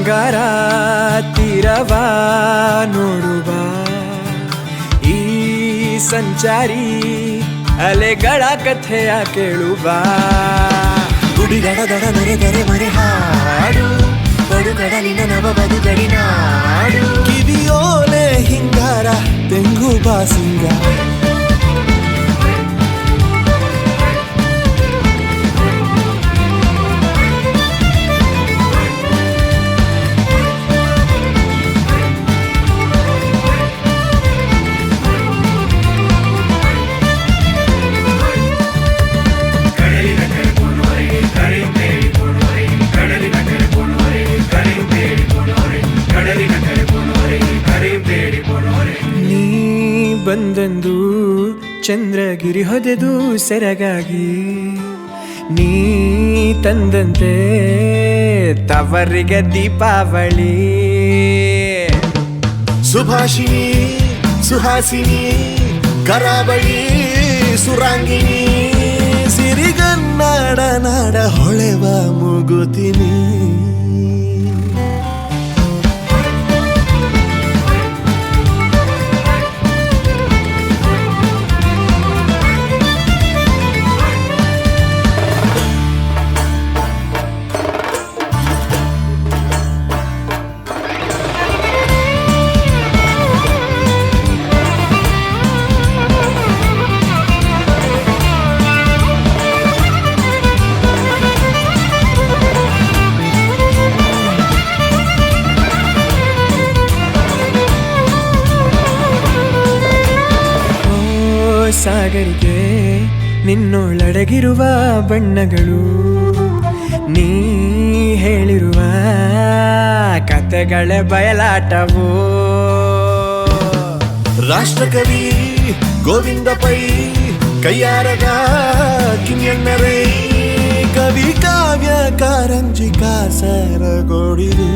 ಗಂಗಾರ ತೀರವ ನೋಡುವ ಈ ಸಂಚಾರಿ ಅಲೆಗಳ ಕಥೆಯ ಕೇಳುವ ಗುಡಿಗಡ ದಡ ನೆರೆದರೆ ಮರೆ ಹಾಡು ಬಡು ಕಡಲಿನ ನವ ಬದುಕಡಿ ನಾಡು ಕಿವಿಯೋಲೆ ಹಿಂಗಾರ ತೆಂಗು ಬಾಸಿಂಗ ಬಂದಂದು ಚಂದ್ರಗಿರಿ ಹೊದೆದು ಸೆರಗಾಗಿ ನೀ ತಂದಂತೆ ತವರಿಗೆ ದೀಪಾವಳಿ ಸುಭಾಷಿಣಿ ಸುಹಾಸಿನಿ ಕರಾವಳಿ ಸುರಾಂಗಿಣಿ ಸಿರಿಗನ್ನಡ ನಾಡ ಹೊಳೆವ ಮುಗುತಿನಿ ಸಾಗರಿಗೆ ನಿನ್ನೊಳಡಗಿರುವ ಬಣ್ಣಗಳು ನೀ ಹೇಳಿರುವ ಕಥೆಗಳ ಬಯಲಾಟವು ರಾಷ್ಟ್ರಕವಿ ಗೋವಿಂದ ಪೈ ಕೈಯಾರದ ಕಿಂಗಣ್ಣರೇ ಕವಿ ಕಾವ್ಯ ಕಾರಂಜಿ ಕಾಸರಗೋಡಿರು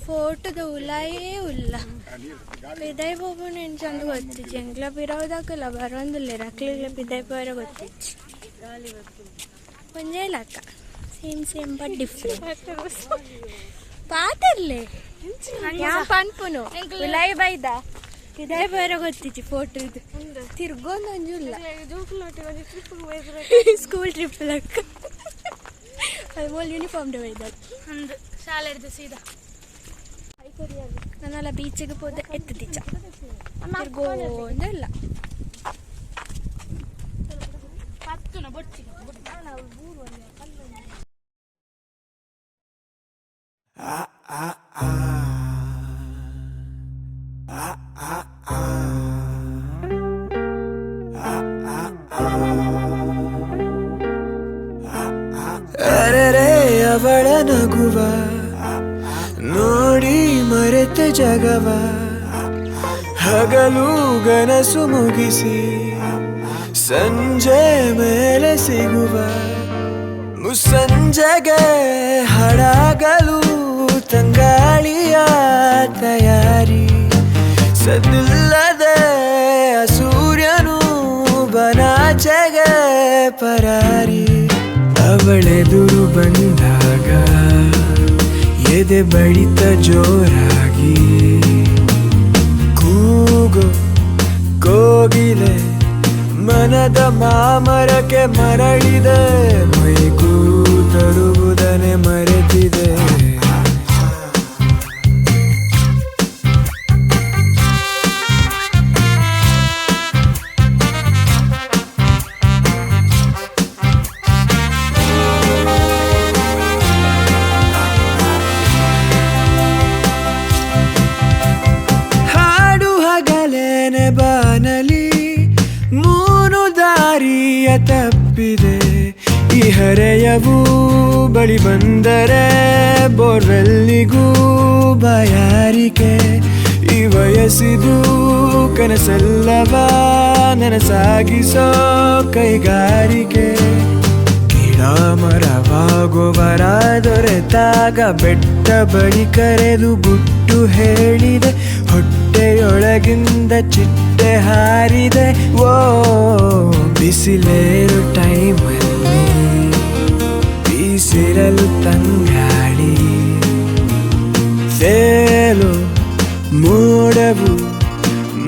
ಫೋಟೋದ ಉಲಾಯೇ ಉಲ್ಲ ಪಿದಾಯಿ ಹೋಗು ನೆನ್ ಚಂದ ಗೊತ್ತಿಚ್ಚಿ ಎಂಕ್ಲ ಪಿರೋದಾಕಲ್ಲ ಬರೋಂದಿಲ್ಲ ರಕ್ಲಿಗ್ಲ ಪಿದಾಯಿ ಪೋರ ಗೊತ್ತಿಚ್ಚಿ ಒಂದೇ ಲಕ್ಕ ಸೇಮ್ ಬಟ್ ಡಿಫ್ರೆಂಟ್ ಪಾತರ್ಲೆ ಯಾ ಪನ್ಪುನು ಉಲಾಯಿ ಬೈದ ಪಿದಾಯಿ ಪೋರ ಗೊತ್ತಿಚ್ಚಿ ಫೋಟೋ ಇದು ತಿರ್ಗೊಂದು ಒಂಜುಲ್ಲ ಸ್ಕೂಲ್ ಟ್ರಿಪ್ ಲಕ್ಕ ಅದು ಮೋಲ್ ಯೂನಿಫಾರ್ಮ್ ಬೈದ ಅಂದು ಶಾಲೆ ಹಿಡಿದು ಸೀದಾ ನಾನೆಲ್ಲ ಬೀಚಿಗೆ ಹೋದ ಎತ್ತದೀಚ ಗೋಂದಿಲ್ಲ ಅರೆರೆ ಅವಳ ನಗುವ ನೋಡಿ ಮರೆತ ಜಗವ ಹಗಲು ಗನಸು ಮುಗಿಸಿ ಸಂಜೆ ಮೇಲೆ ಸಿಗುವ ಮುಸ್ಸಂಜೆಗೆ ಹಡಗಲು ತಂಗಾಳಿಯ ತಯಾರಿ ಸದ್ದಿಲ್ಲದೆ ಸೂರ್ಯನು ಬನಾಚೆಗೆ ಪರಾರಿ ಅವಳೆದುರು ಬಂದಾಗ ಎದೆ ಬಡಿತ ಜೋರಾಗಿ ಕೂಗು ಕೋಗಿಲೆ ಮನದ ಮಾಮರಕ್ಕೆ ಮರಳಿದೆ ಮೈಗೂ ತರುವುದನೆ ಮರೆತಿದೆ ಬಾನಲಿ ಅವನು ದಾರಿಯ ತಪ್ಪಿದೆ. ಈ ಹರೆಯವು ಬಳಿ ಬಂದರೆ ಬೋರ್ವೆಲ್ಲಿಗೂ ಬಾಯಾರಿಕೆ. ಈ ವಯಸ್ಸಿದು ಕನಸಲ್ಲವ ನನಸಾಗಿಸೋ ಕೈಗಾರಿಕೆ. ಗಿಡ ಮರವಾಗುವರ ದೊರೆತಾಗ ಬೆಟ್ಟ ಬಳಿ ಕರೆದು ಗುಟ್ಟು ಹೇಳಿದೆ. ಹೊಟ್ಟೆಯೊಳಗಿಂದ ಚಿಟ್ಟೆ ಹಾರಿದೆ. ಓ ಬಿಸಿಲೇರು ಟೈಮಲ್ಲಿ ಬೀಸಿರಲು ತಂಗಾಳಿ. ಸೇಲು ಮೋಡವು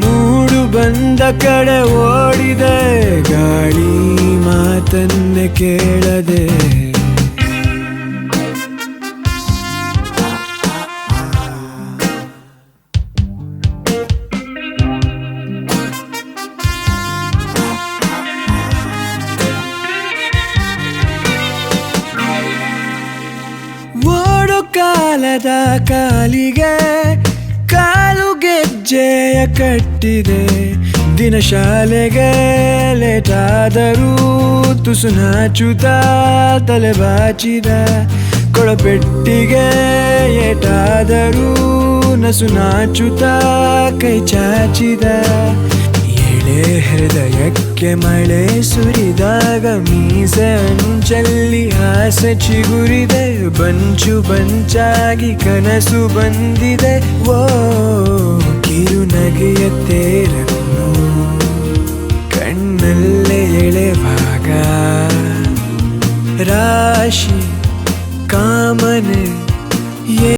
ಮೂಡು ಬಂದ ಕಡೆ ಓಡಿದೆ. ಗಾಳಿ ಮಾತನ್ನೇ ಕೇಳದೆ. ಓಡು ಕಾಲದ ಕಾಲಿಗೆ ಕಾಲು ಗೆಜ್ಜೆಯ ಕಟ್ಟಿದೆ. ದಿನ ಶಾಲೆಗೆ ಲೇಟಾದರೂ ತುಸು ನಾಚುತ್ತ ತಲೆ ಬಾಚಿದ. ಕೊಳಪೆಟ್ಟಿಗೆ ಏಟಾದರೂ ನಸು ನಾಚುತ್ತ ಕೈ ಚಾಚಿದ. ಎಳೆ ಹೃದಯಕ್ಕೆ ಮಳೆ ಸುರಿದಾಗ ಮೀಸೆ ಅಂಚಲ್ಲಿ ಆಸೆ ಚಿಗುರಿದೆ. ಬಂಚು ಬಂಚಾಗಿ ಕನಸು ಬಂದಿದೆ. ಓ ಕಿರುನಗೆಯ ತೇರನ್ನು ಕಣ್ಣಲ್ಲೇ ಎಳೆವಾಗ ರಾಶಿ ಕಾಮನೆ